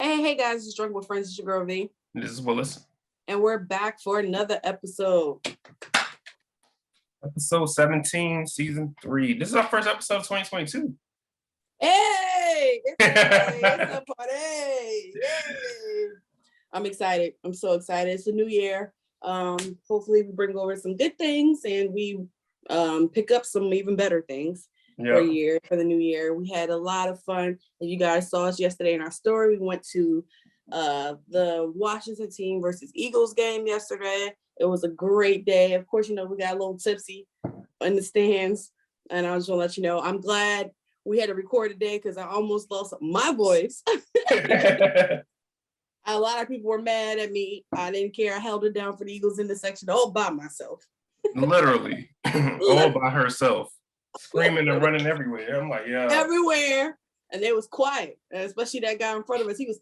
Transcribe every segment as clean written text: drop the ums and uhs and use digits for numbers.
Hey guys, it's Drunk with Friends. It's your girl V. This is Willis. And we're back for another episode. Episode 17, season 3. This is our first episode of 2022. Hey! It's a party! Yay! I'm excited. I'm so excited. It's a new year. Hopefully we bring over some good things and we pick up some even better things for the new year. We had a lot of fun. And you guys saw us yesterday in our story. We went to the Washington team versus Eagles game yesterday. It was a great day. Of course, we got a little tipsy in the stands. And I just want to let you know, I'm glad we had to record today because I almost lost my voice. A lot of people were mad at me. I didn't care. I held it down for the Eagles in the section all by myself. Literally. All by herself. Screaming and running everywhere. I'm like, yeah. Everywhere. And they was quiet. And especially that guy in front of us. He was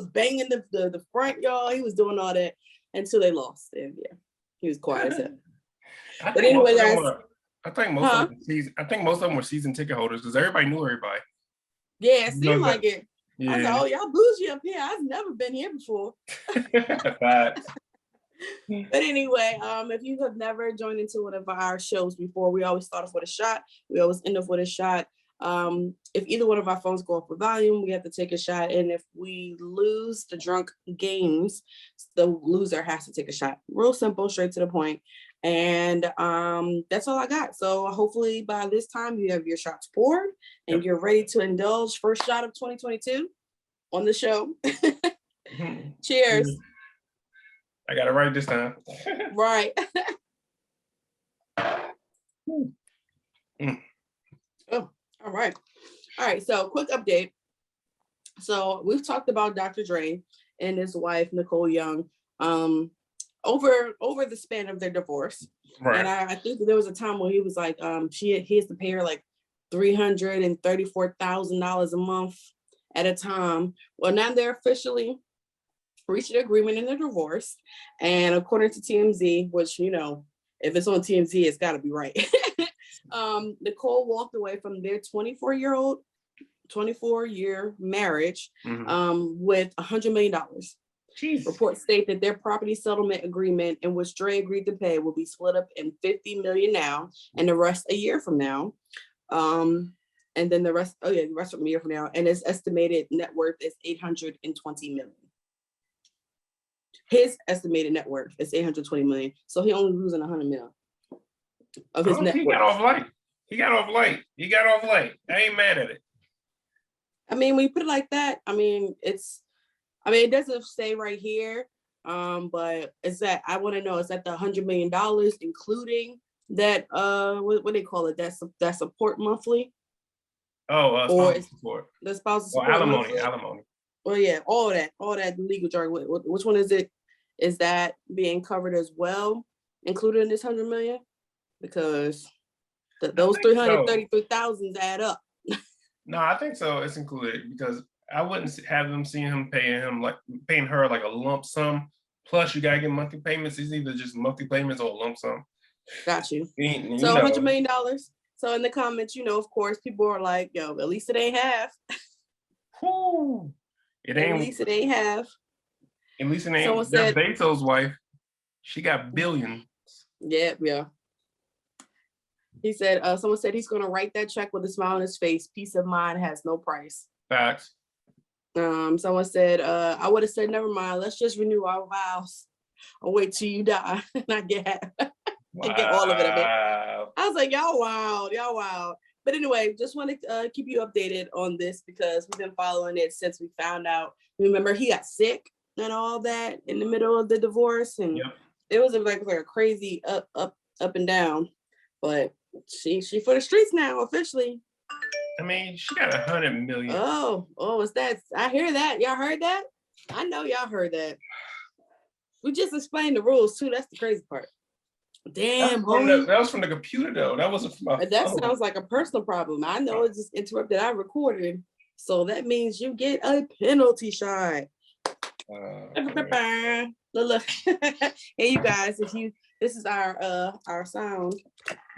banging the front, y'all. He was doing all that until they lost. And yeah, he was quiet as hell. But anyway, guys. I think most of them were season ticket holders because everybody knew everybody. Yeah, it seemed like it. Yeah. I was like, oh, y'all bougie up here. I've never been here before. But anyway, if you have never joined into one of our shows before, we always start off with a shot. We always end up with a shot. If either one of our phones go off with volume, we have to take a shot. And if we lose the drunk games, the loser has to take a shot. Real simple, straight to the point. And that's all I got. So hopefully by this time you have your shots poured and you're ready to indulge. First shot of 2022 on the show. Cheers. I got it right this time. Right. Oh, all right. All right. So quick update. So we've talked about Dr. Dre and his wife, Nicole Young, over the span of their divorce. Right. And I think there was a time when he was like, he has to pay her like $334,000 a month at a time. Well, now they're officially reached an agreement in their divorce. And according to TMZ, which, if it's on TMZ, it's got to be right. Nicole walked away from their 24-year marriage with $100 million. Jeez. Reports state that their property settlement agreement in which Dre agreed to pay will be split up in $50 million now and the rest a year from now. And then the rest from a year from now. And his estimated net worth is $820 million. His estimated net worth is $820 million. So he only losing $100 million of his net worth. He got off light. I ain't mad at it. I mean, when you put it like that, it doesn't say right here, but is that I want to know, is that the $100 million including that what they call it, that support monthly? Spousal support. The spousal support. Alimony. Well, yeah, all that legal jargon. Which one is it? Is that being covered as well, included in this $100 million? Because those 333,000 add up. No, I think so. It's included because I wouldn't have them seeing him paying her like a lump sum. Plus, you gotta get monthly payments. It's either just monthly payments or a lump sum. Got you. So $100 million. So in the comments, of course, people are like, "Yo, at least it ain't half." It ain't. At least it ain't half. At least it ain't. Someone said Bezos' wife. She got billions. Yeah. He said, someone said he's going to write that check with a smile on his face. Peace of mind has no price. Facts. Someone said, I would have said, never mind. Let's just renew our vows. I'll wait till you die and I get half. And get all of it. I was like, y'all wild. But anyway, just want to keep you updated on this because we've been following it since we found out. Remember, he got sick and all that in the middle of the divorce. And It was like a crazy up and down. But she for the streets now, officially. I mean, she got $100 million. Oh, is that? I hear that. Y'all heard that? I know y'all heard that. We just explained the rules too. That's the crazy part. Damn, that was from the computer though. That wasn't from my That phone. sounds like a personal problem. I know it just interrupted. I recorded, so that means you get a penalty shot. Look. Hey, you guys, this is our sound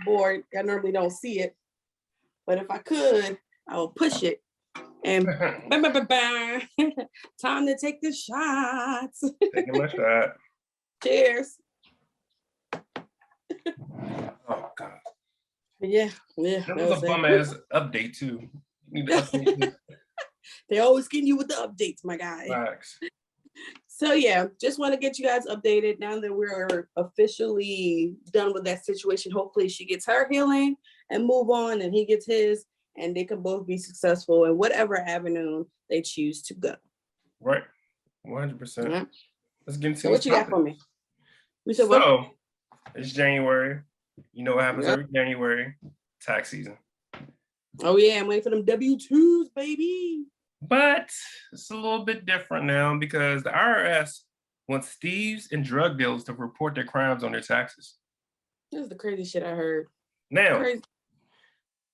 board. I normally don't see it, but if I could, I will push it And time to take the shots. Taking my shot. Cheers. Oh God. Yeah. That was a bum ass update too. You need to update this. They always getting you with the updates, my guy. Facts. So yeah, just want to get you guys updated now that we're officially done with that situation. Hopefully she gets her healing and move on, and he gets his, and they can both be successful in whatever avenue they choose to go. Right. 100%. Yeah. Let's get into So what you got for me? We said what? So it's January. You know what happens every January? Tax season. Oh yeah, I'm waiting for them W-2s, baby. But it's a little bit different now because the IRS wants thieves and drug dealers to report their crimes on their taxes. This is the crazy shit I heard. Now, Crazy.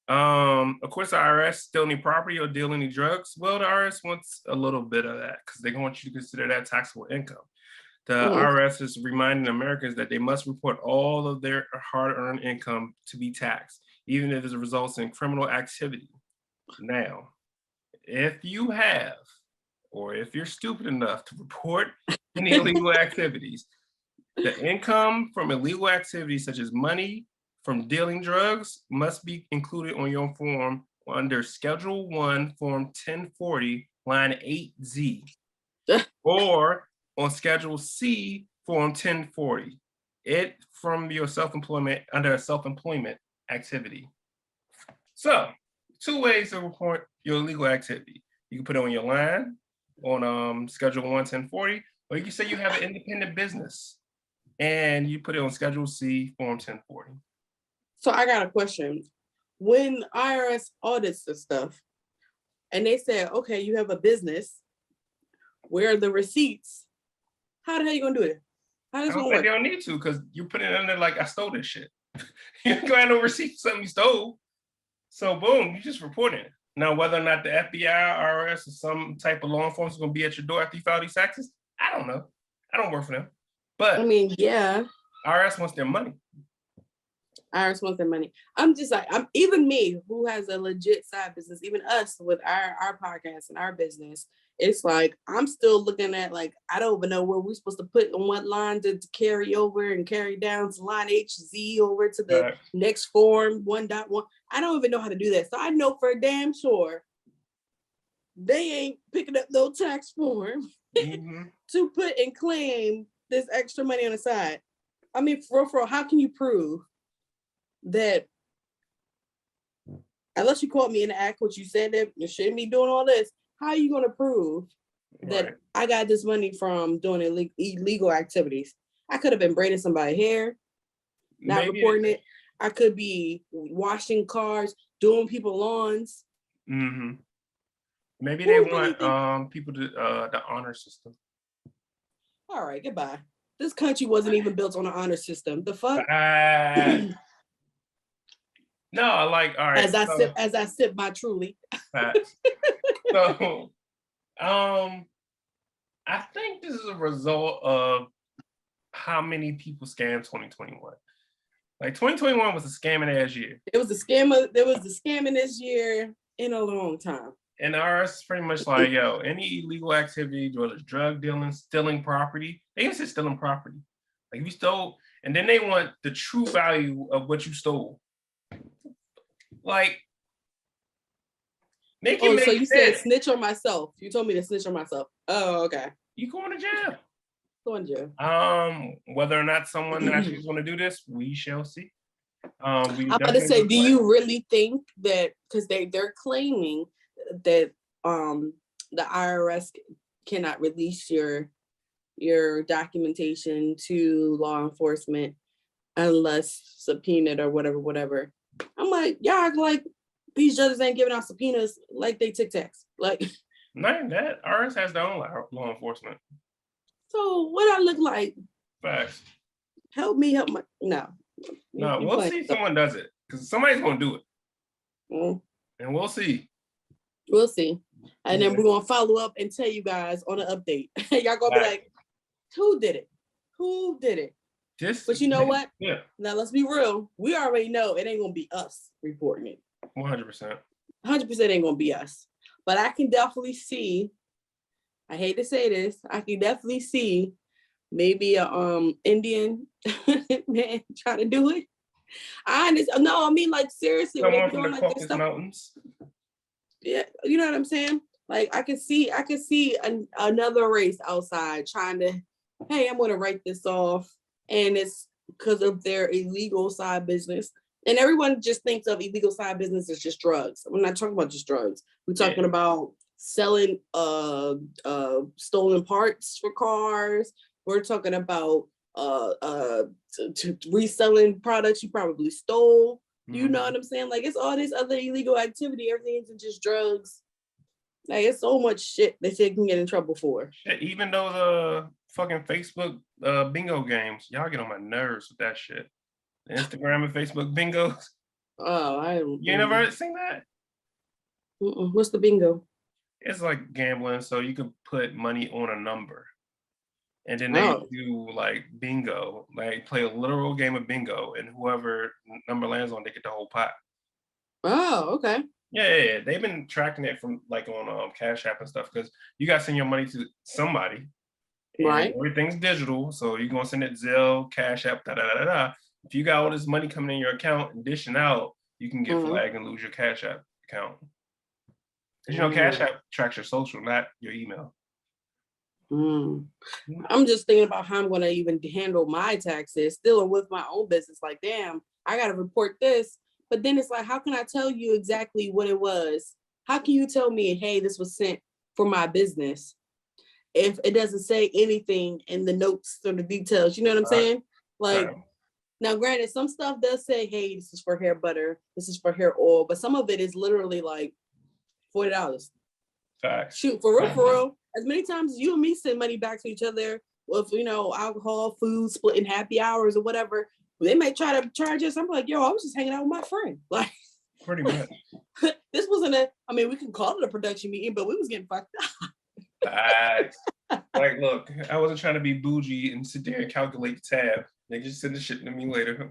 of course, the IRS steal any property or deal any drugs. Well, the IRS wants a little bit of that because they want you to consider that taxable income. The IRS is reminding Americans that they must report all of their hard-earned income to be taxed, even if it results in criminal activity. Now, if you have, or if you're stupid enough to report any illegal activities, the income from illegal activities such as money from dealing drugs must be included on your form under Schedule 1, Form 1040, line 8Z, or on Schedule C, Form 1040, it from your self-employment under a self-employment activity. So, 2 ways to report your illegal activity. You can put it on your line on Schedule 1, 1040, or you can say you have an independent business and you put it on Schedule C, Form 1040. So I got a question. When IRS audits this stuff and they say, okay, you have a business, where are the receipts? How the hell you gonna do it? How does it work? They don't need to because you put it under like I stole this shit. You ain't got no receipt for something you stole. So boom, you just report it. Now, whether or not the FBI, IRS, or some type of law enforcement is going to be at your door after you file these taxes, I don't know. I don't work for them. But I mean, yeah. IRS wants their money. IRS wants their money. I'm just like, even me who has a legit side business, even us with our podcast and our business, it's like, I'm still looking at like, I don't even know where we're supposed to put on what line to carry over and carry down to line HZ over to the next form 1.1. I don't even know how to do that. So I know for damn sure they ain't picking up no tax form to put and claim this extra money on the side. I mean, for real, how can you prove that unless you caught me in the act, what you said that you shouldn't be doing all this? How are you going to prove that I got this money from doing illegal activities? I could have been braiding somebody's hair, not reporting it. I could be washing cars, doing people's lawns. Maybe they want people to the honor system. All right, goodbye. This country wasn't even built on an honor system. The fuck? No, like all right. As I sip my Truly. So, I think this is a result of how many people scammed 2021. Like 2021 was a scamming ass year. It was a scammer. There was the scamming this year in a long time. And ours is pretty much like, yo, any illegal activity, whether it's drug dealing, stealing property, they even say stealing property. Like if you stole, and then they want the true value of what you stole. Like, make it make so you sense. said snitch on myself. You told me to snitch on myself. Oh, okay. You going to jail. Going to jail. Whether or not someone actually is going to do this, we shall see. I'm about to say, do you really think that, because they're claiming that the IRS cannot release your documentation to law enforcement unless subpoenaed or whatever. I'm like, y'all act like these judges ain't giving out subpoenas like they Tic Tacs. Like, not even that. IRS has their own law enforcement. So what I look like? Facts. Help me help my no. No, we'll see if someone does it because somebody's gonna do it, and we'll see. We'll see, and then we're gonna follow up and tell you guys on an update. Y'all gonna be like, "Who did it? Who did it?" But you know what? Yeah. Now let's be real. We already know it ain't gonna be us reporting it. 100%. 100% ain't gonna be us. but I can definitely see, I hate to say this, I can definitely see maybe a Indian man trying to do it. No, I mean, like, seriously, when they Someone be from doing the like this Caucasus stuff. Mountains. Yeah, you know what I'm saying? Like, I could see another race outside trying to, hey, I'm gonna write this off, and it's because of their illegal side business. And everyone just thinks of illegal side business as just drugs. We're not talking about just drugs. We're talking about selling stolen parts for cars. We're talking about reselling products you probably stole. You know what I'm saying? Like, it's all this other illegal activity. Everything isn't just drugs. Like, it's so much shit they say can get in trouble for. Shit, even though the fucking Facebook bingo games, y'all get on my nerves with that shit. The Instagram and Facebook bingos. Oh, You never seen that? What's the bingo? It's like gambling, so you can put money on a number. And then they do like bingo, like play a literal game of bingo, and whoever number lands on, they get the whole pot. Oh, okay. Yeah. They've been tracking it from like on Cash App and stuff, because you got to send your money to somebody. Right. Everything's digital, so you're gonna send it Zelle, Cash App, da. If you got all this money coming in your account and dishing out, you can get flagged and lose your Cash App account. Because you know, Cash App tracks your social, not your email. I'm just thinking about how I'm going to even handle my taxes, still with my own business. Like, damn, I got to report this. But then it's like, how can I tell you exactly what it was? How can you tell me, hey, this was sent for my business, if it doesn't say anything in the notes or the details? You know what I'm saying? Like, now, granted, some stuff does say, hey, this is for hair butter, this is for hair oil, but some of it is literally like $40. Facts. Shoot, for real. As many times as you and me send money back to each other with, you know, alcohol, food, splitting happy hours or whatever, they may try to charge us. I'm like, yo, I was just hanging out with my friend. Like, pretty much. This wasn't we can call it a production meeting, but we was getting fucked up. Facts. Like, look, I wasn't trying to be bougie and sit there and calculate the tab. They just send the shit to me later.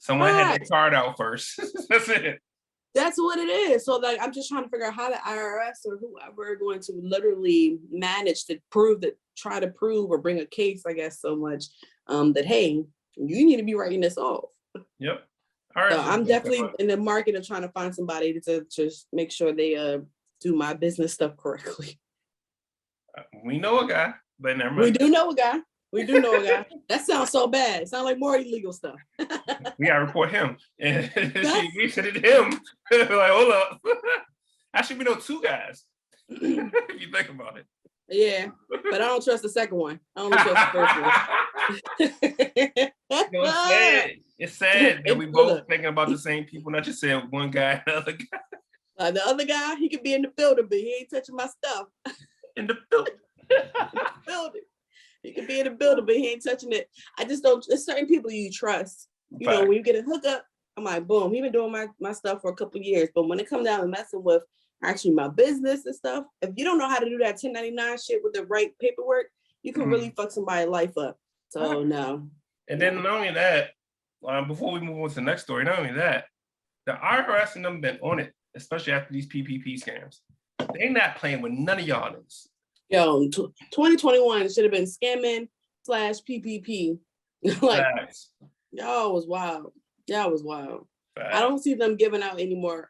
Someone had their card out first. That's it. That's what it is. So, like, I'm just trying to figure out how the IRS or whoever are going to literally manage to try to prove or bring a case, I guess, so much that, hey, you need to be writing this off. Yep. So I'm definitely in the market of trying to find somebody to just make sure they do my business stuff correctly. We know a guy, but never mind. We do know a guy. That sounds so bad. It sounds like more illegal stuff. We gotta report him. And we said it him. Like, hold up. Actually, we know two guys. If you think about it. Yeah, but I don't trust the second one. I only trust the first one. You know, it's sad that we both thinking about the same people, not just saying one guy, the other guy. The other guy, he could be in the building, but he ain't touching my stuff. In the building. He could be in the building, but he ain't touching it. I just don't. There's certain people you trust. You know, when you get a hookup, I'm like, boom, he been doing my stuff for a couple of years. But when it comes down to messing with actually my business and stuff, if you don't know how to do that 1099 shit with the right paperwork, you can really fuck somebody's life up. So no. And then not only that, before we move on to the next story, not only that, the IRS and them been on it, especially after these PPP scams. They not playing with none of y'all niggas. Yo, 2021 should have been scamming / PPP. Like, y'all was wild. I don't see them giving out any more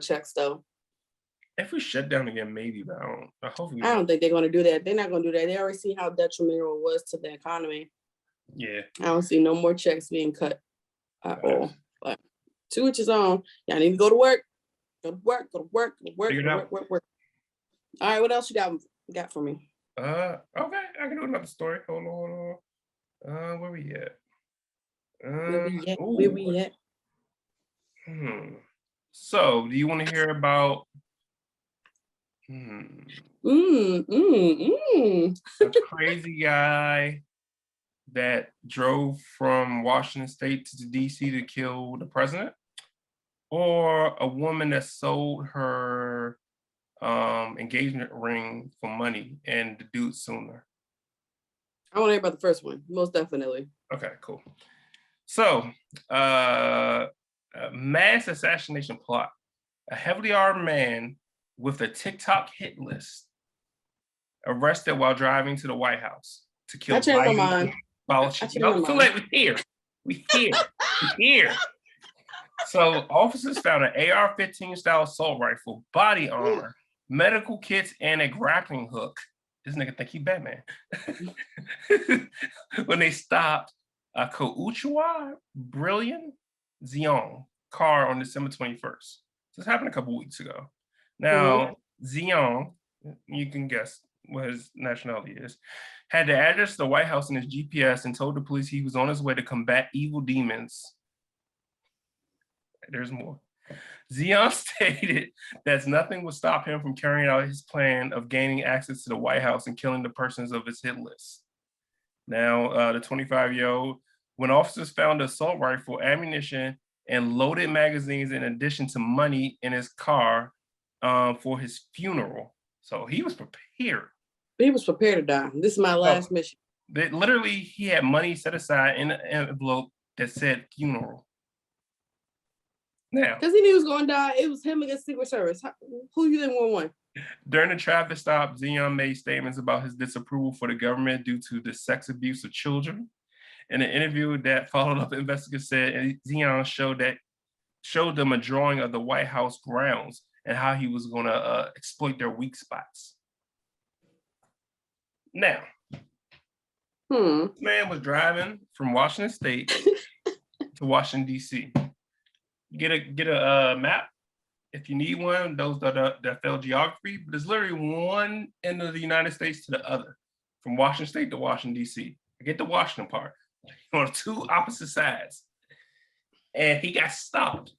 checks though. If we shut down again, maybe, but I don't think they're gonna do that. They're not gonna do that. They already see how detrimental it was to the economy. Yeah. I don't see no more checks being cut at all. But to each his own. Y'all need to go to work. Go to work. All right, what else you got for me? Okay, I can do another story. Hold on. Where we at? Where we at? So, do you want to hear about a crazy guy that drove from Washington State to DC to kill the president, or a woman that sold her engagement ring for money and the dude sooner? I want to hear about the first one, most definitely. Okay, cool. So, a mass assassination plot. A heavily armed man with a TikTok hit list arrested while driving to the White House to kill Biden. I feel like we here. So officers found an AR-15 style assault rifle, body armor, medical kits, and a grappling hook. This nigga think he Batman. When they stopped a Kouchua Brilliant Xiong car on December 21st. This happened a couple weeks ago. Now, Xiong, you can guess what his nationality is, had the address of the White House in his GPS and told the police he was on his way to combat evil demons. There's more. Xiong stated that nothing would stop him from carrying out his plan of gaining access to the White House and killing the persons of his hit list. Now, the 25-year-old, when officers found the assault rifle, ammunition, and loaded magazines in addition to money in his car for his funeral. So he was prepared. He was prepared to die. This is my last mission. Literally, he had money set aside in an envelope that said funeral. Now, because he knew he was going to die, it was him against Secret Service. Who you think won? During the traffic stop, Xiong made statements about his disapproval for the government due to the sex abuse of children. In an interview that followed up, investigators said Xiong showed them a drawing of the White House grounds and how he was going to exploit their weak spots. Now, this man was driving from Washington State to Washington, D.C. Get a map if you need one, those that fail geography, but it's literally one end of the United States to the other, from Washington State to Washington, D.C. I get the Washington part, on two opposite sides. And he got stopped,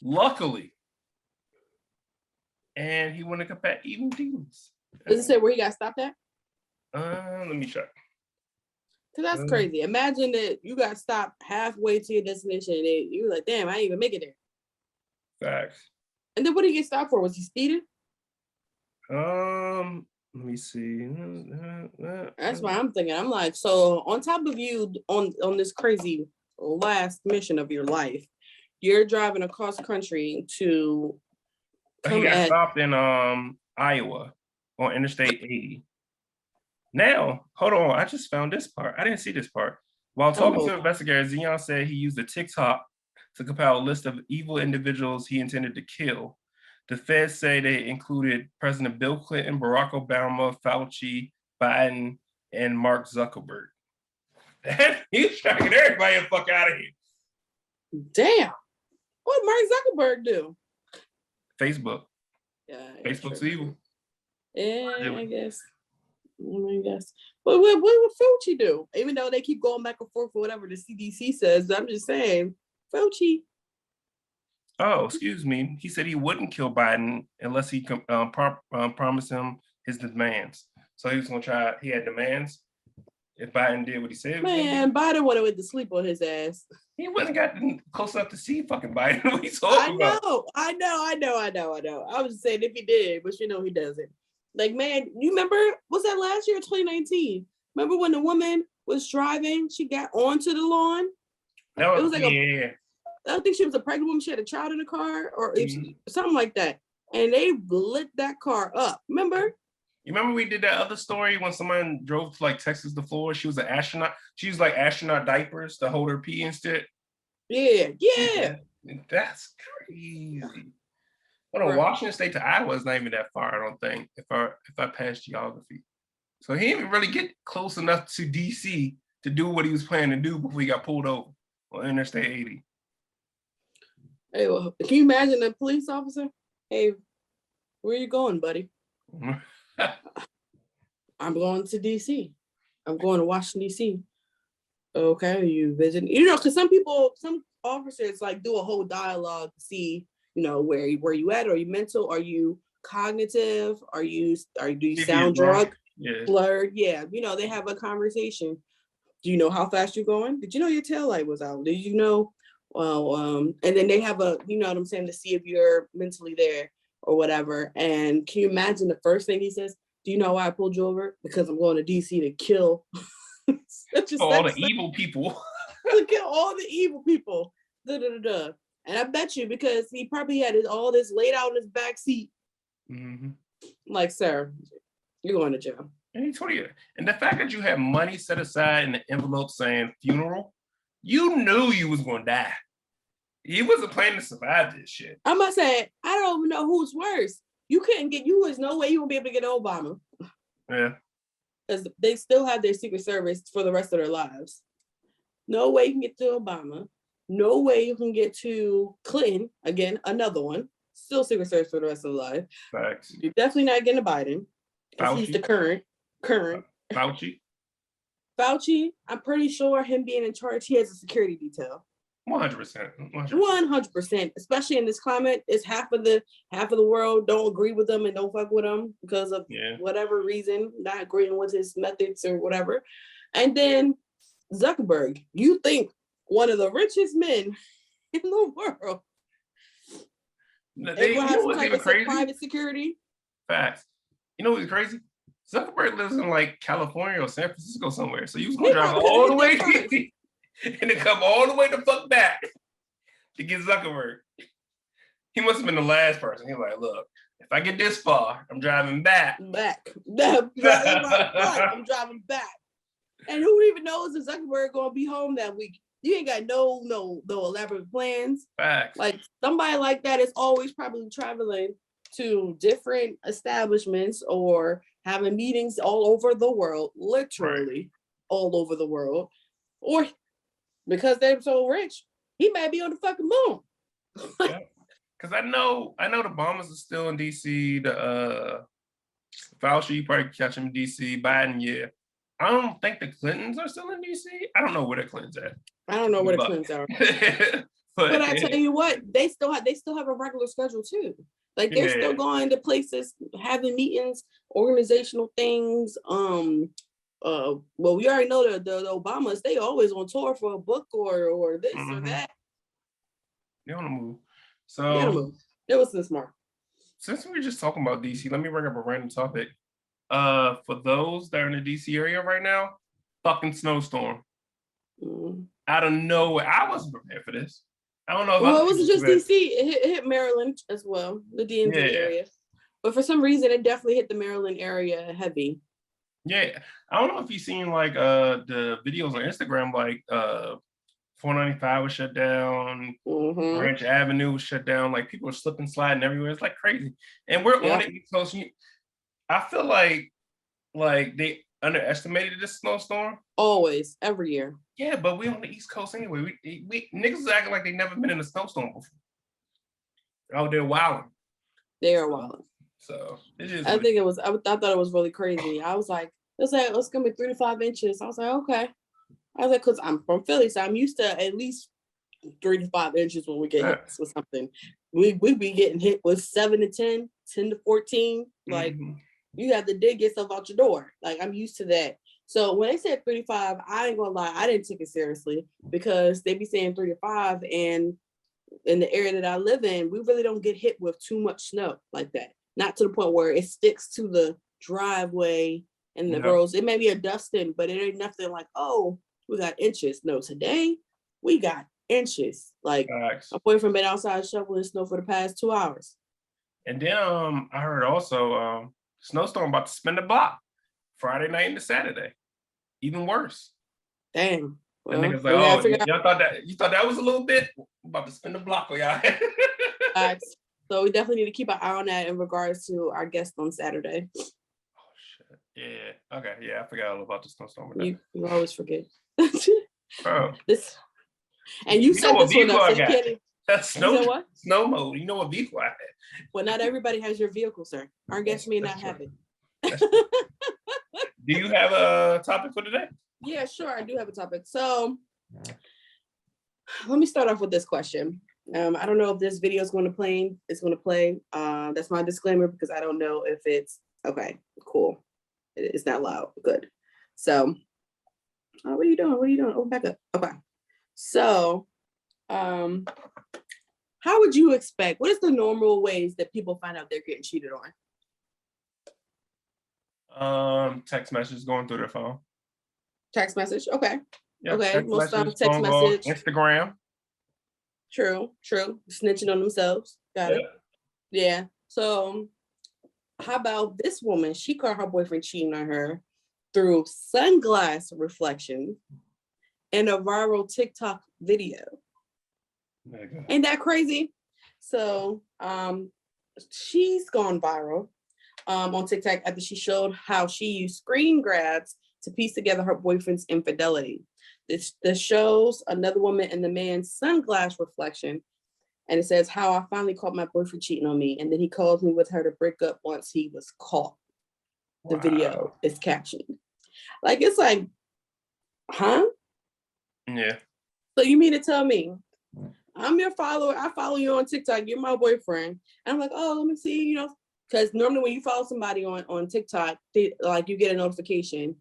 luckily. And he went to combat evil demons. Does it say where he got stopped at? Let me check. Because that's crazy. Imagine that you got stopped halfway to your destination and you were like, damn, I didn't even make it there. Facts. And then what did he get stopped for? Was he speeding? Let me see. That's what I'm thinking. I'm like, so on top of you on this crazy last mission of your life, you're driving across country to he got stopped in Iowa on Interstate 80. Now, hold on. I just found this part. I didn't see this part. While talking to investigators, Xiong said he used a TikTok to compile a list of evil individuals he intended to kill. The feds say they included President Bill Clinton, Barack Obama, Fauci, Biden, and Mark Zuckerberg. He's tracking everybody the fuck out of here. Damn. What did Mark Zuckerberg do? Facebook. Yeah, Facebook's evil. Yeah, I guess. But what would Fauci do? Even though they keep going back and forth for whatever the CDC says, I'm just saying, Fauci. Oh, excuse me. He said he wouldn't kill Biden unless he promised him his demands. So he was going to try. He had demands. If Biden did what he said, man, Biden would have went to sleep on his ass. He wouldn't gotten close enough to see fucking Biden. What he's talking about. I know. I was just saying if he did, but you know he doesn't. Like, man, you remember, was that last year, 2019? Remember when the woman was driving, she got onto the lawn? No, it was like I don't think she was a pregnant woman, she had a child in the car, or something like that. And they lit that car up, remember? You remember we did that other story when someone drove to like Texas to Florida? She was an astronaut. She used like astronaut diapers to hold her pee instead. Yeah. That's crazy. Well, no, Washington State to Iowa is not even that far, I don't think, if I pass geography. So he didn't really get close enough to DC to do what he was planning to do before he got pulled over on Interstate 80. Hey, well, can you imagine a police officer? Hey, where you going, buddy? I'm going to DC. I'm going to Washington, DC. Okay, are you visiting? You know, because some officers like do a whole dialogue to see, you know, where you at? Are you mental? Are you cognitive? Do you sound drunk? Yeah. Blurred? Yeah, you know, they have a conversation. Do you know how fast you're going? Did you know your tail light was out? Did you know? And then they have a, you know what I'm saying, to see if you're mentally there or whatever. And can you imagine the first thing he says? Do you know why I pulled you over? Because I'm going to DC to kill all the evil people. To kill all the evil people. And I bet you, because he probably had all this laid out in his back seat, Mm-hmm. Like, sir, you're going to jail. And 20 years. And the fact that you had money set aside in the envelope saying funeral, you knew you was going to die. He wasn't planning to survive this shit. I'm about to say, I don't even know who's worse. There's no way you will be able to get Obama. Yeah. Because they still have their Secret Service for the rest of their lives. No way you can get to Obama. No way you can get to Clinton. Again, another one. Still Secret Service for the rest of their life. Facts. You're definitely not getting to Biden. Because he's the current. Fauci, I'm pretty sure him being in charge, he has a security detail. 100%. 100%. Especially in this climate, it's half of the world don't agree with them and don't fuck with him because of whatever reason, not agreeing with his methods or whatever. And then Zuckerberg, you think one of the richest men in the world. They have some type of private security. Facts. You know what's crazy? Zuckerberg lives in like California or San Francisco somewhere. So you was gonna drive all the way and then come all the way the fuck back to get Zuckerberg. He must have been the last person. He's like, look, if I get this far, I'm driving back. I'm driving back. And who even knows if Zuckerberg gonna be home that week? You ain't got no elaborate plans. Facts. Like somebody like that is always probably traveling to different establishments or having meetings all over the world, literally all over the world. Or because they're so rich, he might be on the fucking moon. Because I know the Obamas are still in DC. The Fauci, you probably catch him in DC. Biden, yeah. I don't think the Clintons are still in DC. I don't know where the Clintons at. I don't know where the Clintons are. but I tell you what, they still have a regular schedule too. Like they're still going to places, having meetings, organizational things. Well, we already know the Obamas, they always on tour for a book or this or that. They're on the move. So it was this smart. Since we were just talking about DC, let me bring up a random topic. For those that are in the DC area right now, fucking snowstorm. Out of nowhere. I wasn't prepared for this. I don't know. Well, it wasn't just DC. It hit Maryland as well, the DMV area. But for some reason, it definitely hit the Maryland area heavy. Yeah, I don't know if you've seen like the videos on Instagram, like 495 was shut down, Ranch Avenue was shut down. Like people are slipping, sliding everywhere. It's like crazy, and we're on the East Coast. I feel like they underestimated this snowstorm. Always, every year. Yeah, but we on the East Coast anyway. We niggas is acting like they never been in a snowstorm before. Oh, they're wilding. They are wilding. So it is. I think it was. I thought it was really crazy. I was like, it's gonna be 3 to 5 inches. I was like, okay. I was like, because I'm from Philly, so I'm used to at least 3 to 5 inches when we get hit with something. We be getting hit with 7 to 10, 10 to 14. Like you have to dig yourself out your door. Like I'm used to that. So when they said 3 to 5, I ain't gonna lie, I didn't take it seriously because they be saying 3 to 5, and in the area that I live in, we really don't get hit with too much snow like that. Not to the point where it sticks to the driveway and the roads. It may be a dusting, but it ain't nothing like, oh, we got inches. No, today we got inches. Like my boyfriend been outside shoveling snow for the past 2 hours. And then I heard also snowstorm about to spin the block Friday night into Saturday. Even worse. Damn. Well, and niggas like, you thought that was a little bit about to spin the block for y'all. So we definitely need to keep an eye on that in regards to our guest on Saturday. Oh shit. Yeah. Okay. Yeah, I forgot all about the snowstorm. You always forget. Oh. This. And you said this one up. So that's snow mode. You know what vehicle I had. Well, not everybody has your vehicle, sir. Our guest may not have it. Do you have a topic for today? Yeah, sure. I do have a topic. So let me start off with this question. I don't know if this video is going to play. It's going to play. That's my disclaimer because I don't know if it's okay. Cool. It's not loud. Good. So, what are you doing? Oh, back up. Okay. So, how would you expect? What is the normal ways that people find out they're getting cheated on? Text messages going through their phone. Text message. Okay. Yeah, okay. Most times text message. Instagram. True. Snitching on themselves. Got it. Yeah. So how about this woman? She caught her boyfriend cheating on her through sunglass reflection in a viral TikTok video. Ain't that crazy? So she's gone viral on TikTok after she showed how she used screen grabs to piece together her boyfriend's infidelity. This shows another woman in the man's sunglass reflection, and it says how I finally caught my boyfriend cheating on me, and then he calls me with her to break up once he was caught. The video is captioned. Like, it's like, huh? Yeah. So you mean to tell me I'm your follower, I follow you on TikTok, you're my boyfriend, and I'm like, oh, let me see, because normally when you follow somebody on TikTok, you get a notification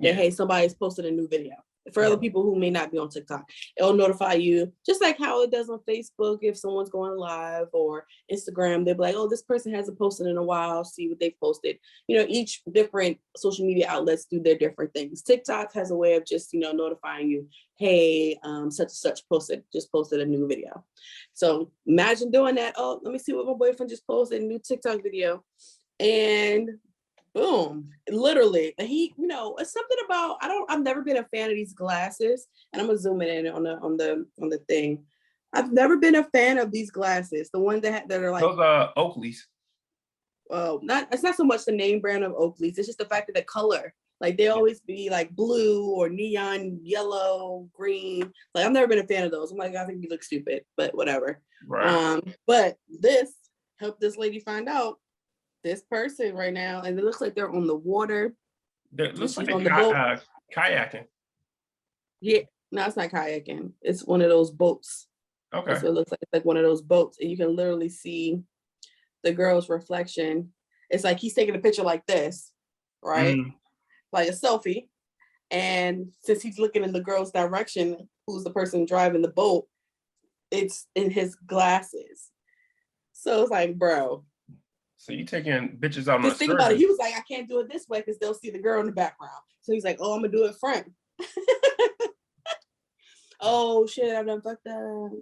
that, hey, somebody's posted a new video. For other people who may not be on TikTok, it'll notify you, just like how it does on Facebook. If someone's going live, or Instagram, they'll be like, oh, this person hasn't posted in a while, see what they've posted. Each different social media outlets do their different things. TikTok has a way of just, notifying you, hey, such and such just posted a new video. So imagine doing that. Oh, let me see what my boyfriend just posted, a new TikTok video. And boom, literally. He, it's something about, I've never been a fan of these glasses, and I'm gonna zoom in on the thing. I've never been a fan of these glasses. The ones that are like, those are Oakley's. Well, it's not so much the name brand of Oakley's, it's just the fact that the color, like they always be like blue or neon yellow, green. Like, I've never been a fan of those. I'm like, I think you look stupid, but whatever. Right. But this helped this lady find out this person right now, and it looks like they're on the water. It looks like on the boat. Kayaking. Yeah, no, it's not kayaking. It's one of those boats. Okay. So it looks like it's like one of those boats, and you can literally see the girl's reflection. It's like he's taking a picture like this, right? Like a selfie. And since he's looking in the girl's direction, who's the person driving the boat, it's in his glasses. So it's like, bro. So you taking bitches out on just think about it. He was like, I can't do it this way because they'll see the girl in the background. So he's like, oh, I'm gonna do it front. Oh shit, I done fucked up.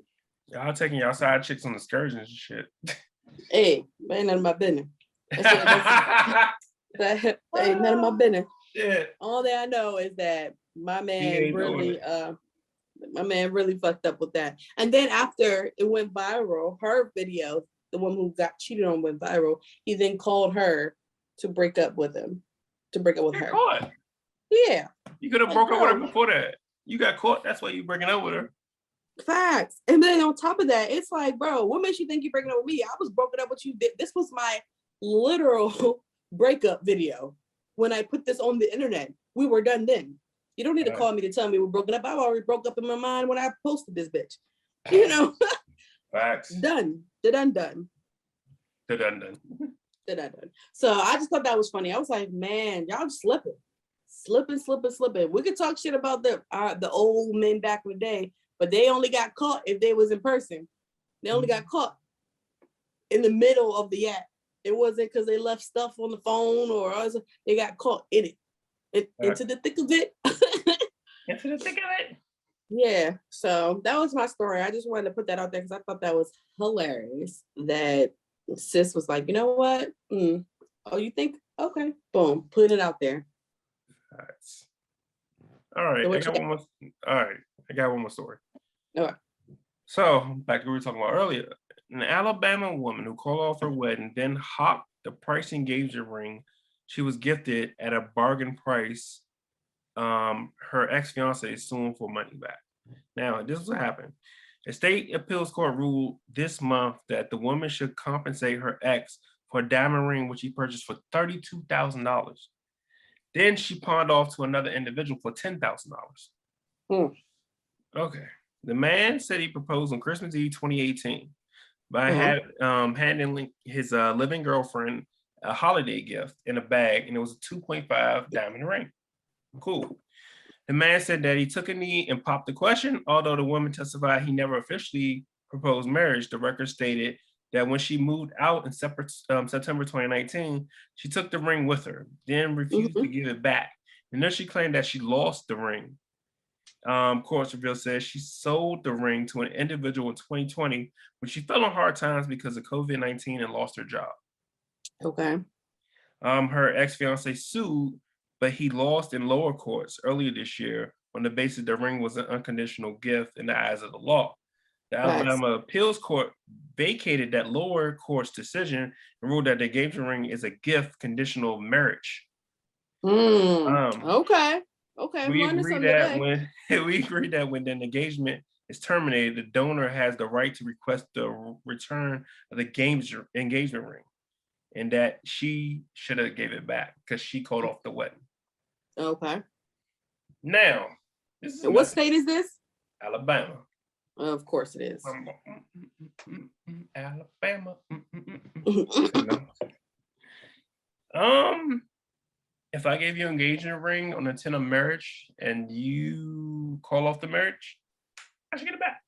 Y'all taking y'all side chicks on excursions and shit. Hey, ain't none of my business. Ain't none of my business. Yeah. All that I know is that my man really fucked up with that. And then after it went viral, her video, the one who got cheated on, went viral. He then called her to break up with him, her. Caught. Yeah. You could have broke up with her before that. You got caught. That's why you breaking up with her. Facts. And then on top of that, it's like, bro, what makes you think you're breaking up with me? I was broken up with you. This was my literal breakup video. When I put this on the internet, we were done then. You don't need to call me to tell me we're broken up. I already broke up in my mind when I posted this bitch. Facts. Done. Done. So I just thought that was funny. I was like, man, y'all just slipping. We could talk shit about the old men back in the day, but they only got caught if they was in person. They only got caught in the middle of the act. It wasn't because they left stuff on the phone or else. They got caught in it. Into the thick of it. Into the thick of it. Yeah. So that was my story. I just wanted to put that out there because I thought that was hilarious. That sis was like, you know what? Oh, you think? Okay. Boom. Put it out there. All right. I got one more story. All right. So back to what we were talking about earlier. An Alabama woman who called off her wedding, then hopped the price engagement ring she was gifted at a bargain price. Her ex-fiance is suing for money back. Now, this is what happened. A state appeals court ruled this month that the woman should compensate her ex for a diamond ring, which he purchased for $32,000. Then she pawned off to another individual for $10,000. Okay. The man said he proposed on Christmas Eve 2018 by handing his living girlfriend a holiday gift in a bag, and it was a 2.5 diamond ring. Cool. The man said that he took a knee and popped the question, although the woman testified he never officially proposed marriage. The record stated that when she moved out in September 2019, she took the ring with her, then refused to give it back. And then she claimed that she lost the ring. Court reveal says she sold the ring to an individual in 2020 when she fell on hard times because of COVID-19 and lost her job. Okay. her ex-fiance sued, but he lost in lower courts earlier this year on the basis the ring was an unconditional gift in the eyes of the law. The Alabama Appeals Court vacated that lower court's decision and ruled that the engagement ring is a gift conditional of marriage. Okay. We agree that when the engagement is terminated, the donor has the right to request the return of the engagement ring, and that she should have gave it back because she called off the wedding. Okay. Now, what state is this? Alabama. Of course it is. Alabama. If I gave you an engagement ring on the 10th of marriage and you call off the marriage, I should get it back.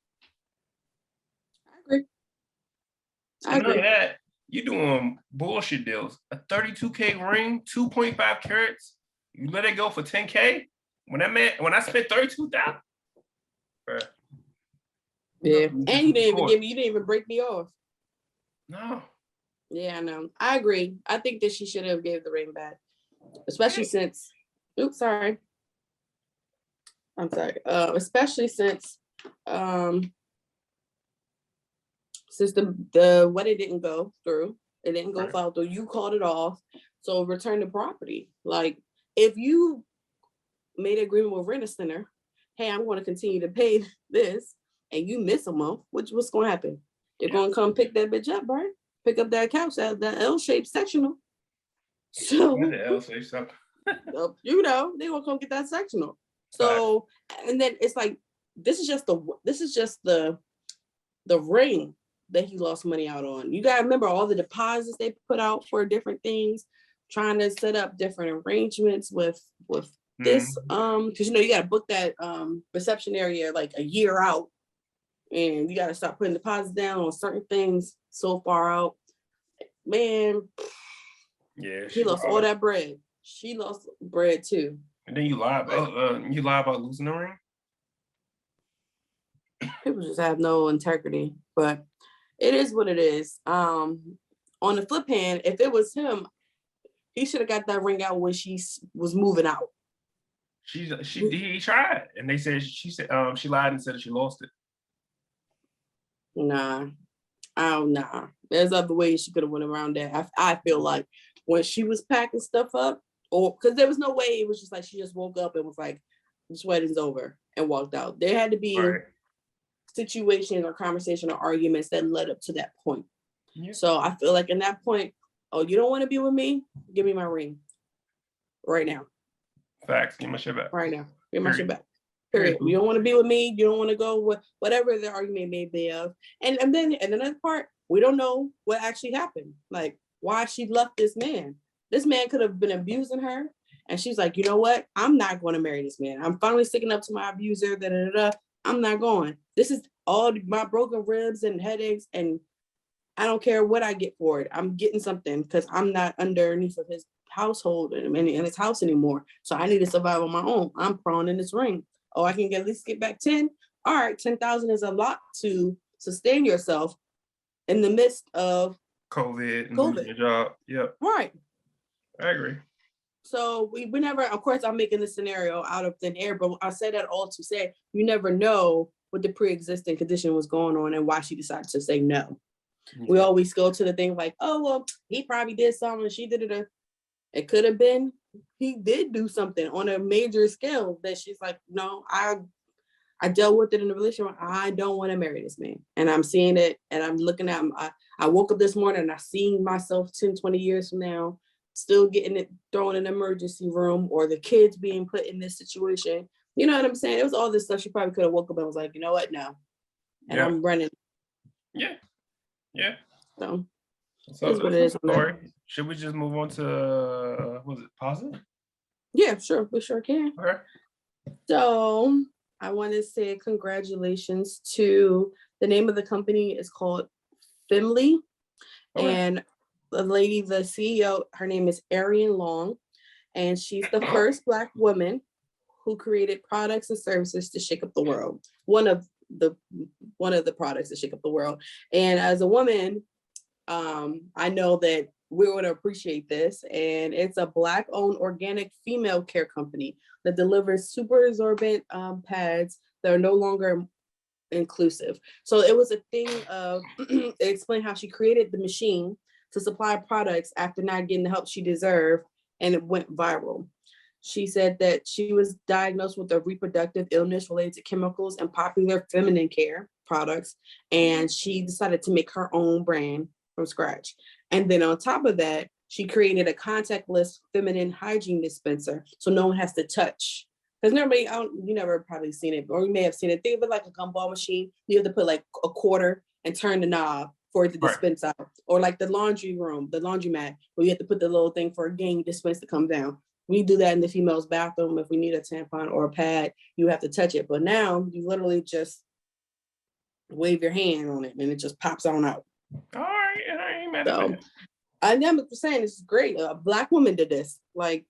I agree. That, you're doing bullshit deals. A 32K ring, 2.5 carats, you let it go for 10K? When I spent 32,000? Yeah. And you didn't even break me off. No. Yeah, I know. I agree. I think that she should have gave the ring back. Especially since I'm sorry. Especially since the wedding didn't go through. It didn't go follow through. You called it off. So return the property. Like if you made an agreement with Rent a Center, hey, I'm going to continue to pay this, and you miss a month, what's going to happen? They're going to come pick that bitch up, right? Pick up that couch, that L-shaped sectional. So, they're going to come get that sectional. So, and then it's like, this is just the ring that he lost money out on. You got to remember all the deposits they put out for different things, trying to set up different arrangements with this, because you got to book that reception area like a year out, and you got to start putting deposits down on certain things so far out. Man, yeah, he lost all that bread. She lost bread too. And then you lie about losing the ring. People just have no integrity, but it is what it is. On the flip hand, if it was him, he should have got that ring out when she was moving out. He tried, and they said she lied and said that she lost it. Nah. There's other ways she could have went around that. I feel like when she was packing stuff up, or because there was no way it was just like she just woke up and was like, this wedding's over and walked out. There had to be situations or conversation or arguments that led up to that point. Yeah. So I feel like in that point, oh, you don't want to be with me? Give me my ring right now. Facts. Give my shit back. Right now. Give my shit back. Period. You don't want to be with me. You don't want to go with whatever the argument may be of. And then another part, we don't know what actually happened. Like why she left this man. This man could have been abusing her. And she's like, you know what? I'm not going to marry this man. I'm finally sticking up to my abuser. I'm not going. This is all my broken ribs and headaches. And I don't care what I get for it. I'm getting something because I'm not underneath of his household and in his house anymore. So I need to survive on my own. I'm prone in this ring. Oh, I can at least get back 10. All right, 10,000 is a lot to sustain yourself in the midst of COVID. And losing your job. Yep. Right. I agree. So we never, of course, I'm making this scenario out of thin air, but I say that all to say you never know what the pre-existing condition was going on and why she decided to say no. Mm-hmm. We always go to the thing like, oh, well, he probably did something. She did it. It could have been he did do something on a major scale that she's like, no, I dealt with it in a relationship. I don't want to marry this man. And I'm seeing it and I'm looking at him. I woke up this morning and I seen myself 10, 20 years from now, still getting it thrown in an emergency room or the kids being put in this situation. You know what I'm saying? It was all this stuff. She probably could have woke up and was like, you know what? No. And I'm running. Yeah. Yeah. So that's what it is. Should we just move on to, was it positive? Yeah, sure. We sure can. Okay. So I want to say congratulations to the name of the company is called Finley. Okay. And the lady, the CEO, her name is Arian Long. And she's the first Black woman who created products and services to shake up the world. One of the products that shake up the world. And as a woman, I know that we're going to appreciate this. And it's a Black-owned organic female care company that delivers super absorbent pads that are no longer inclusive. So it was a thing of it explained how she created the machine to supply products after not getting the help she deserved, and it went viral. She said that she was diagnosed with a reproductive illness related to chemicals and popular feminine care products, and she decided to make her own brand from scratch. And then on top of that, she created a contactless feminine hygiene dispenser, so no one has to touch. Because normally, you never probably seen it, or you may have seen it. Think of it like a gumball machine. You have to put like a quarter and turn the knob for it to dispense out. Or like the laundry room, the laundromat, where you have to put the little thing for a game dispense to come down. We do that in the female's bathroom. If we need a tampon or a pad, you have to touch it. But now you literally just wave your hand on it and it just pops on out. All right, I ain't mad at that. I never saying this is great. A Black woman did this. Like,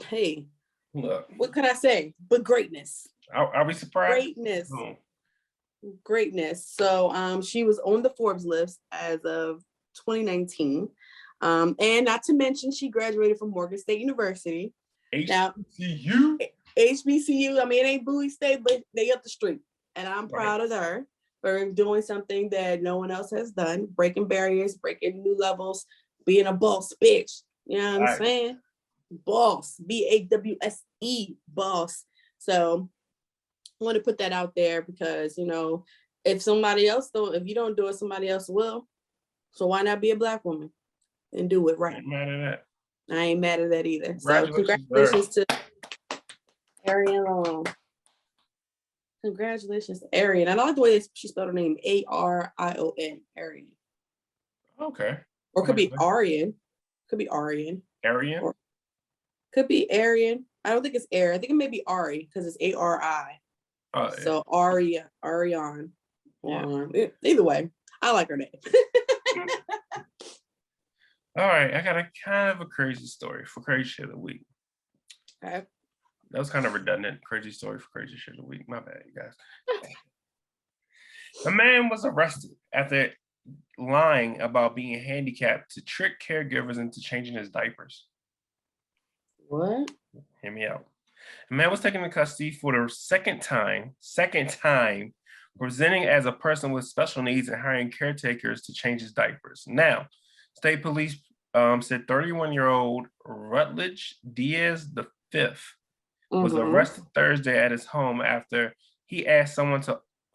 hey, look, what can I say? But greatness. Are we surprised? Greatness. Oh. Greatness. So she was on the Forbes list as of 2019. And not to mention, she graduated from Morgan State University. HBCU? HBCU. I mean, it ain't Bowie State, but they up the street. And I'm proud of her for doing something that no one else has done, breaking barriers, breaking new levels, being a boss bitch. You know what I'm saying? Boss. BAWSE, boss. So I want to put that out there because, you know, if you don't do it, somebody else will. So why not be a Black woman and do it right? I ain't mad at that. I ain't mad at that either. So congratulations to Arian Long. Congratulations to Arian. I like the way she spelled her name, Arion, Arian. Okay. Or could be Arian. Could be Arian. Arian? Or could be Arian. I don't think it's Ari. I think it may be Ari because it's Ari. Oh, yeah. So Arian. Yeah. Either way, I like her name. All right, I got a kind of a crazy story for crazy shit of the week. Okay. That was kind of redundant. Crazy story for crazy shit of the week. My bad, you guys. A man was arrested after lying about being handicapped to trick caregivers into changing his diapers. What? Hear me out. A man was taken into custody for the second time, presenting as a person with special needs and hiring caretakers to change his diapers. Now, state police said 31-year-old Rutledge Diaz V was arrested Thursday at his home after he asked someone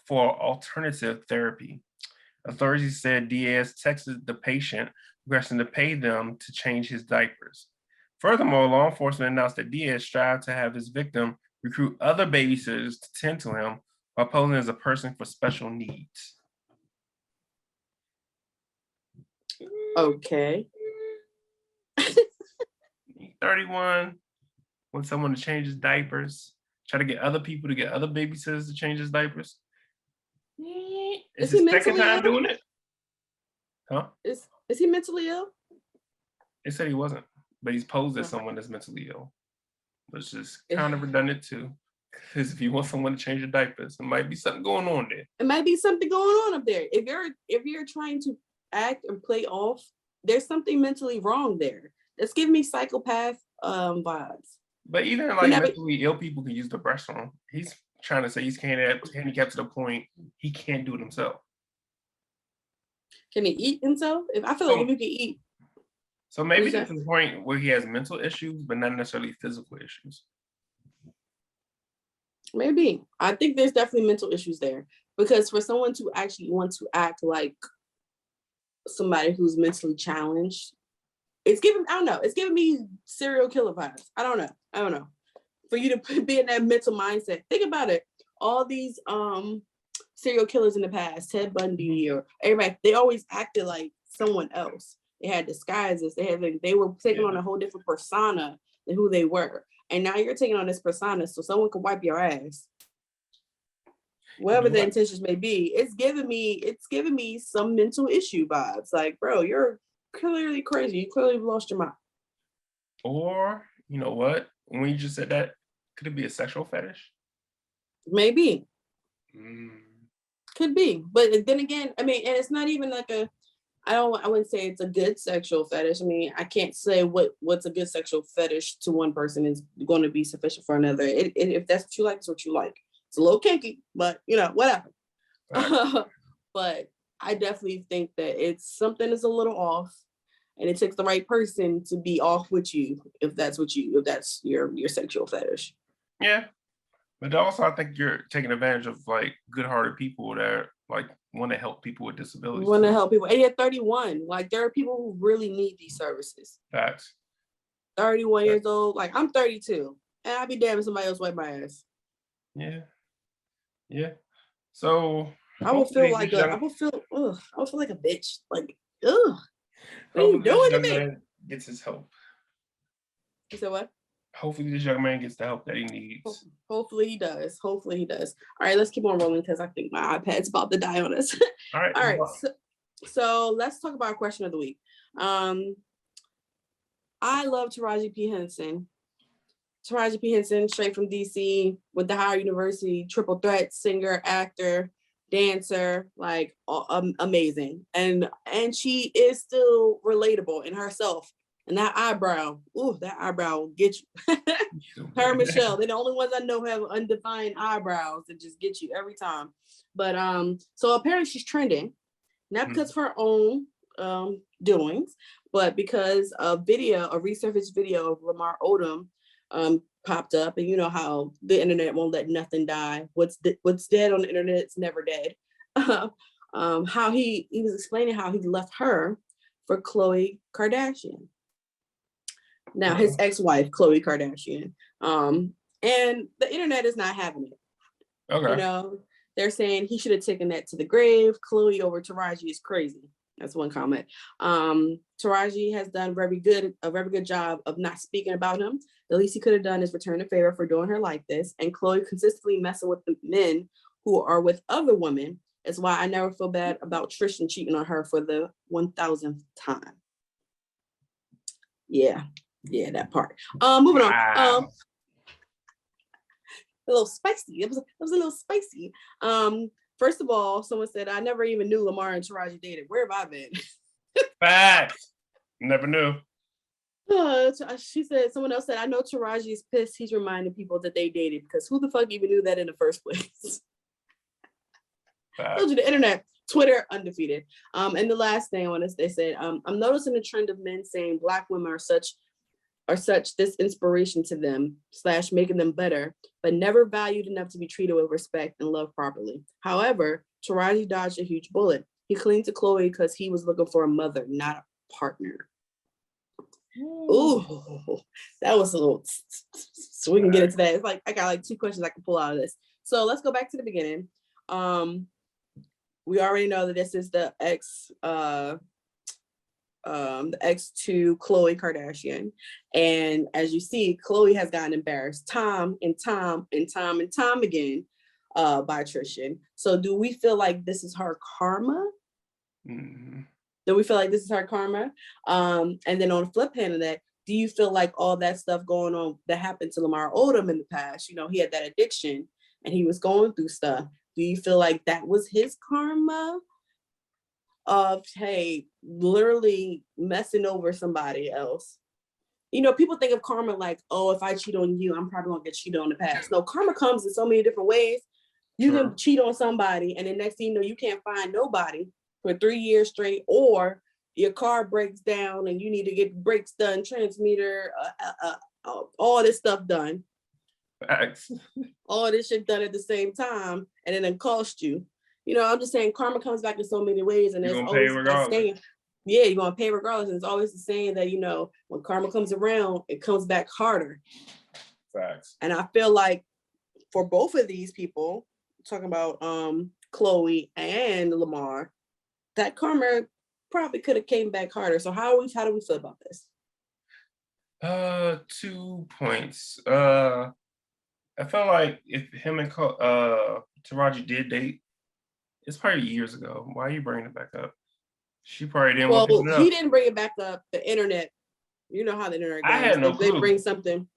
for alternative therapy. Authorities said Diaz texted the patient requesting to pay them to change his diapers. Furthermore, law enforcement announced that Diaz strived to have his victim recruit other babysitters to tend to him while posing as a person for special needs. Okay. 31, want someone to change his diapers, try to get other people to get other babysitters to change his diapers. Is his second time doing it? Huh? Is he mentally ill? They said he wasn't, but he's posed as someone that's mentally ill, which is kind of redundant too. Because if you want someone to change your diapers, there might be something going on there. It might be something going on up there. If you're trying to act and play off, there's something mentally wrong there. It's giving me psychopath vibes. But even like mentally ill people can use the restroom. He's trying to say he's handicapped to the point he can't do it himself. Can he eat himself? I feel like if you can eat. So maybe that's the point where he has mental issues, but not necessarily physical issues. Maybe. I think there's definitely mental issues there. Because for someone to actually want to act like somebody who's mentally challenged, it's giving me serial killer vibes. I don't know. For you to be in that mental mindset, think about it. All these serial killers in the past, Ted Bundy or everybody, they always acted like someone else. They had disguises. They were taking on a whole different persona than who they were. And now you're taking on this persona so someone can wipe your ass. Whatever the intentions may be, it's giving me some mental issue vibes. Like, bro, you're clearly crazy. You clearly lost your mind. Or, you know what? When you just said that, could it be a sexual fetish? Maybe. Could be. But then again, I mean, and it's not even like I wouldn't say it's a good sexual fetish. I mean, I can't say what's a good sexual fetish to one person is going to be sufficient for another. If that's what you like, it's what you like. It's a little kinky, but whatever. Right. But I definitely think that it's something that's a little off, and it takes the right person to be off with you if that's your sexual fetish. Yeah. But also, I think you're taking advantage of like good-hearted people that like want to help people with disabilities. Want to help people, and you're 31. Like there are people who really need these services. Facts. 31 years old. Like I'm 32, and I'd be damned if somebody else wipe my ass. Yeah. Yeah. So I would feel like I would feel like a bitch. Like, ugh. What are you doing to me? Gets his help. You said what? Hopefully this young man gets the help that he needs. Hopefully he does. All right, let's keep on rolling because I think my iPad's about to die on us. All right. So let's talk about our question of the week. I love Taraji P. Henson. Taraji P. Henson, straight from DC, with the Howard University, triple threat, singer, actor, dancer, like amazing. And she is still relatable in herself. And that eyebrow will get you. Her and Michelle, they're the only ones I know have undefined eyebrows that just get you every time. But so apparently she's trending, not because of her own doings, but because a resurfaced video of Lamar Odom popped up, and you know how the internet won't let nothing die. What's dead on the internet is never dead. How he was explaining how he left her for Khloe Kardashian. Now, his ex-wife, Khloe Kardashian. And the internet is not having it. Okay. They're saying he should have taken that to the grave. Khloe over Taraji is crazy. That's one comment. Taraji has done a very good job of not speaking about him. The least he could have done is return a favor for doing her like this. And Khloe consistently messing with the men who are with other women. Is why I never feel bad about Tristan cheating on her for the 1000th time. Yeah, that part. Moving on. A little spicy. It was a little spicy. First of all, someone said, I never even knew Lamar and Taraji dated. Where have I been? Facts. Never knew. She said, someone else said, I know Taraji is pissed. He's reminding people that they dated, because who the fuck even knew that in the first place? Told you, the internet, Twitter, undefeated. And the last thing they said, I'm noticing the trend of men saying Black women are such this inspiration to them / making them better, but never valued enough to be treated with respect and love properly. However, Taraji dodged a huge bullet. He clinged to Khloe because he was looking for a mother, not a partner. Ooh, that was a little, so we can get into that. It's like, I got like 2 questions I can pull out of this. So let's go back to the beginning. We already know that this is the ex to Khloe Kardashian. And as you see, Khloe has gotten embarrassed time and time again by Tristan. So do we feel like this is her karma? Mm-hmm. Do we feel like this is her karma? And then on the flip hand of that, do you feel like all that stuff going on that happened to Lamar Odom in the past, he had that addiction and he was going through stuff. Do you feel like that was his karma of, hey, literally messing over somebody else? People think of karma like, oh, if I cheat on you, I'm probably gonna get cheated on in the past. No, karma comes in so many different ways. You can cheat on somebody, and the next thing you know, you can't find nobody for 3 years straight, or your car breaks down and you need to get brakes done, transmitter, all this stuff done. All this shit done at the same time, and then it cost you. I'm just saying karma comes back in so many ways, and there's always a saying. Yeah, you're gonna pay regardless. And it's always the saying that when karma comes around, it comes back harder. Facts. And I feel like for both of these people, talking about Khloe and Lamar, that karma probably could have came back harder. So how do we feel about this? 2 points. I felt like if him and Taraji did date, it's probably years ago. Why are you bringing it back up? She probably didn't want to know. He didn't bring it back up. The internet, you know how the internet goes. I had no clue. They bring something.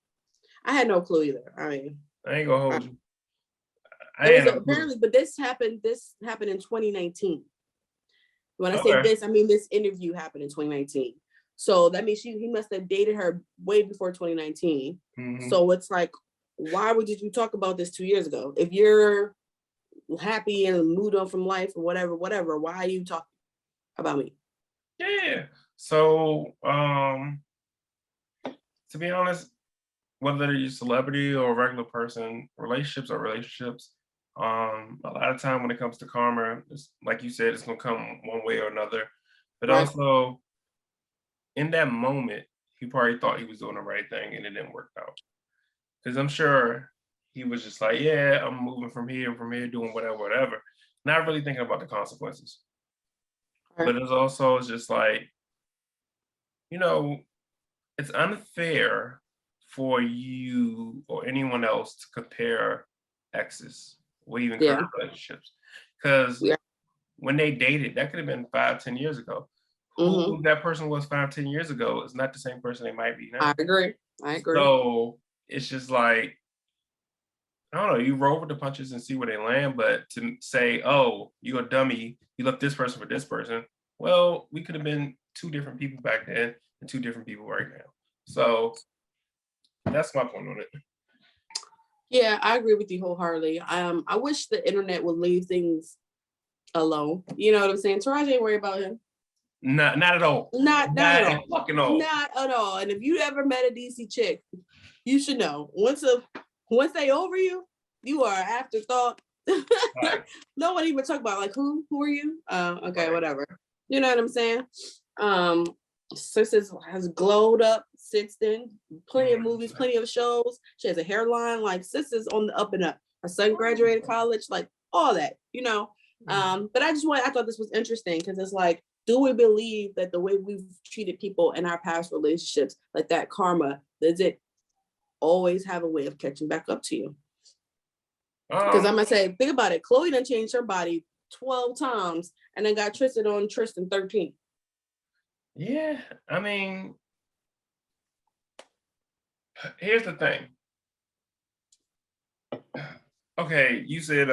I had no clue either. I mean, I ain't gonna hold you. Apparently, but this happened in 2019. When I say this, I mean this interview happened in 2019. So that means he must have dated her way before 2019. Mm-hmm. So it's like, why would you talk about this 2 years ago? If you're happy and moved on from life or whatever, why are you talking about me? Yeah. So, to be honest, whether you're a celebrity or a regular person, relationships are relationships. A lot of time when it comes to karma, it's, like you said, it's gonna come one way or another. But also, in that moment, he probably thought he was doing the right thing and it didn't work out. Because I'm sure he was just like, yeah, I'm moving from here, doing whatever. Not really thinking about the consequences. But it's just like, it's unfair for you or anyone else to compare exes or even current relationships. Because when they dated, that could have been 5-10 years ago. Who that person was 5-10 years ago is not the same person they might be now. I agree. So it's just like, I don't know, you roll with the punches and see where they land, but to say, oh, you're a dummy, you left this person for this person, well, we could have been two different people back then and two different people right now. So that's my point on it. Yeah, I agree with you wholeheartedly. I wish the internet would leave things alone. You know what I'm saying? Taraji ain't worried about him. Not at all. Not at all. Fucking all. Not at all. And if you ever met a DC chick, you should know. Once they over you, you are an afterthought. Right. No one even talk about like who are you? Okay, whatever. You know what I'm saying? Sis has glowed up since then. Plenty of movies, plenty of shows. She has a hairline. Like sis is on the up and up. Her son graduated college, like all that, But I thought this was interesting because it's like, do we believe that the way we've treated people in our past relationships, like that karma, does it always have a way of catching back up to you? Because I'm gonna say, think about it. Chloe done changed her body 12 times and then got Tristan on Tristan 13. Yeah, I mean, here's the thing. Okay, you said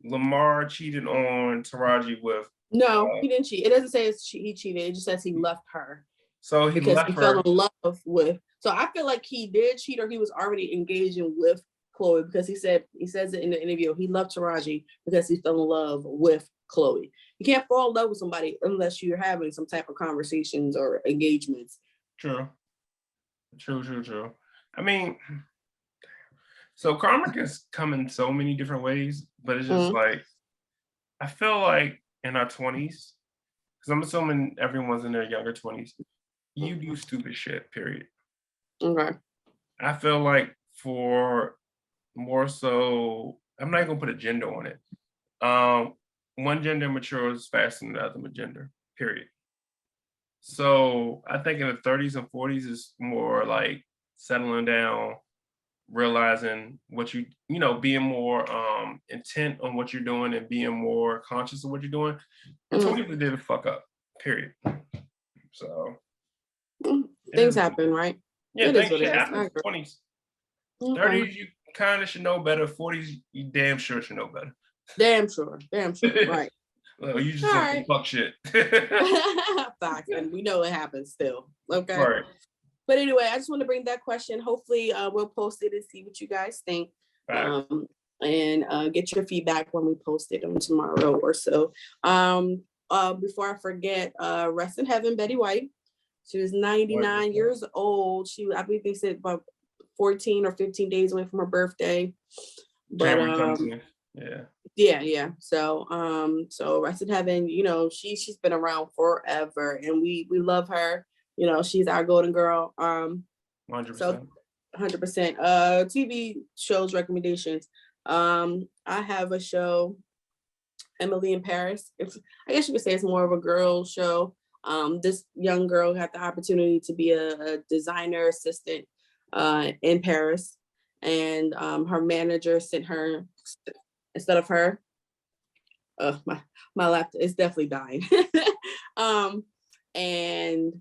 Lamar cheated on Taraji with. No, he didn't cheat. It doesn't say he cheated. It just says he left her. So he left her. Fell in love with. So I feel like he did cheat, or he was already engaging with Chloe, because he says it in the interview. He loved Taraji because he fell in love with Chloe. You can't fall in love with somebody unless you're having some type of conversations or engagements. True. I mean, so karma can come in so many different ways, but it's just like, I feel like in our 20s, because I'm assuming everyone's in their younger 20s, you do stupid shit, period. Okay. I feel like for more so, I'm not gonna put a gender on it. One gender matures faster than the other gender, period. So I think in the 30s and 40s is more like settling down, realizing what being more intent on what you're doing and being more conscious of what you're doing. The 20s did fuck up, period. So things happen, right? Yeah, things should happen. 20s. 30s, you kind of should know better. 40s, you damn sure should know better. Damn sure, right. Well, you just don't fuck shit. Facts, and we know it happens still. Okay. Right. But anyway, I just want to bring that question. Hopefully, we'll post it and see what you guys think. And get your feedback when we post it on tomorrow or so. Before I forget, rest in heaven, Betty White. She was 99 years old. I believe they said about 14 or 15 days away from her birthday. But yeah. So rest in heaven. She's been around forever, and we love her. She's our golden girl. 100%. So 100%. TV shows recommendations. I have a show, Emily in Paris. I guess you could say it's more of a girl show. This young girl had the opportunity to be a designer assistant in Paris, and her manager sent her instead of her. My laptop is definitely dying. And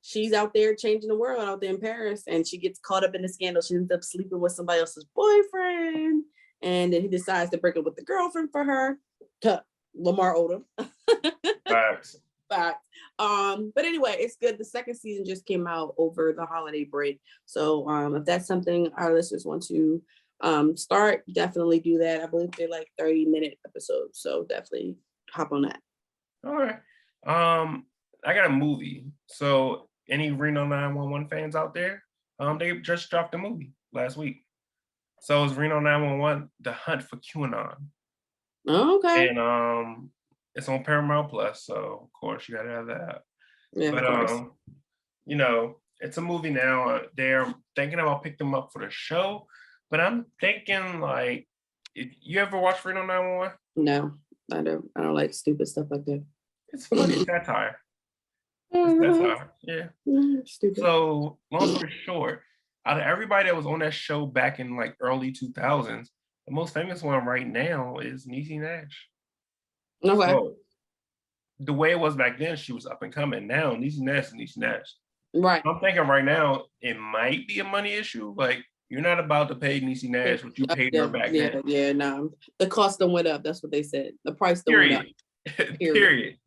she's out there changing the world out there in Paris, and she gets caught up in the scandal. She ends up sleeping with somebody else's boyfriend, and then he decides to break up with the girlfriend for her. Lamar Odom. Facts. Fact. But anyway, it's good. The second season just came out over the holiday break. So if that's something our listeners want to start, definitely do that. I believe they're like 30-minute episodes. So definitely hop on that. All right. I got a movie. So any Reno 911 fans out there, they just dropped a movie last week. So it's Reno 911, The Hunt for QAnon. Oh, okay. And it's on Paramount Plus, so of course you gotta have that. Yeah, but of course. You know, it's a movie now. They're thinking about picking them up for the show, but I'm thinking like, you ever watch Reno 911? No, I don't. I don't like stupid stuff like that. It's funny. It's satire. It's satire. Yeah. Stupid. So long story short, out of everybody that was on that show back in like early 2000s, the most famous one right now is Niecy Nash. Okay. So, the way it was back then, she was up and coming. Now, Niecy Nash is Niecy Nash. Right. I'm thinking right now, it might be a money issue. Like, you're not about to pay Niecy Nash what you paid her back then. Yeah, no. The cost done went up. That's what they said. The price done went up. Period.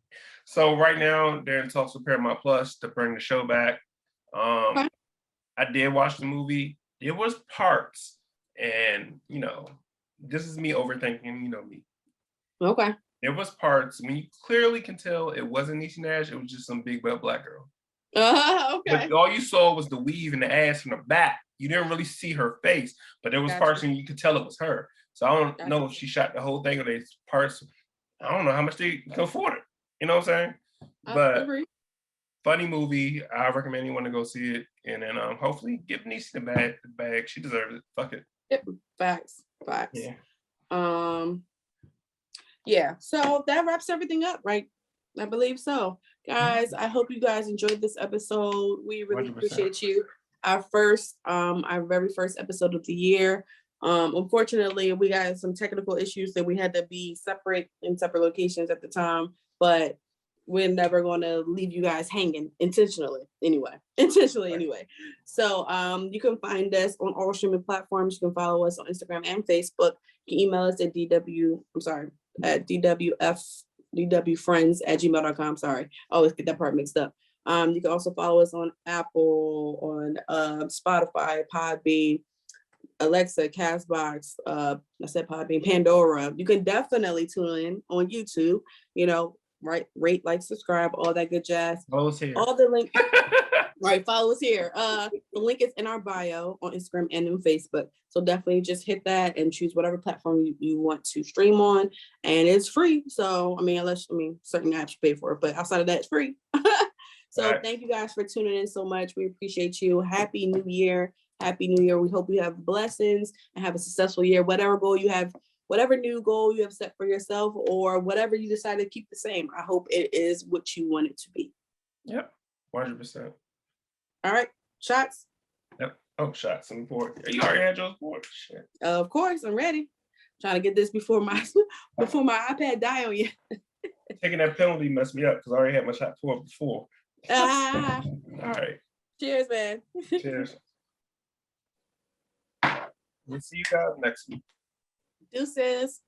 So right now, they're in talks with Paramount Plus to bring the show back. Okay. I did watch the movie. It was parts. And, you know, this is me overthinking, you know me. Okay. There was parts when you clearly can tell it wasn't Niecy Nash, it was just some big butt black girl. Okay. But all you saw was the weave and the ass from the back. You didn't really see her face, but there was parts and you could tell it was her. So I don't know if she shot the whole thing or there's parts. I don't know how much they can afford it. You know what I'm saying? But funny movie. I recommend anyone to go see it. And then hopefully give Niecy the bag. She deserves it. Fuck it. Yep. Facts. Yeah. Yeah, so that wraps everything up, right? I believe so. Guys, I hope you guys enjoyed this episode. We really 100%. Appreciate you. Our very first episode of the year. Unfortunately, we got some technical issues that we had to be separate in separate locations at the time, but we're never going to leave you guys hanging intentionally anyway. So you can find us on all streaming platforms. You can follow us on Instagram and Facebook. You can email us at DWFriends@gmail.com. Sorry, I always get that part mixed up. You can also follow us on Apple, on Spotify, Podbean, Alexa, Castbox, I said Podbean, Pandora. You can definitely tune in on YouTube, you know, right? Rate, like, subscribe, all that good jazz. Follow us here. All the links. Right, follow us here. The link is in our bio on Instagram and on Facebook. So definitely just hit that and choose whatever platform you want to stream on. And it's free. So, certain apps you pay for it, but outside of that, it's free. So Thank you guys for tuning in so much. We appreciate you. Happy New Year. Happy New Year. We hope you have blessings and have a successful year. Whatever goal you have, whatever new goal you have set for yourself, or whatever you decide to keep the same, I hope it is what you want it to be. Yep, 100%. All right, shots. Yep. Oh, shots. I'm bored. You already had yours bored. Shit. Of course, I'm ready. Trying to get this before my iPad die on you. Taking that penalty messed me up because I already had my shot poured before. All right. Cheers, man. Cheers. We'll see you guys next week. Deuces.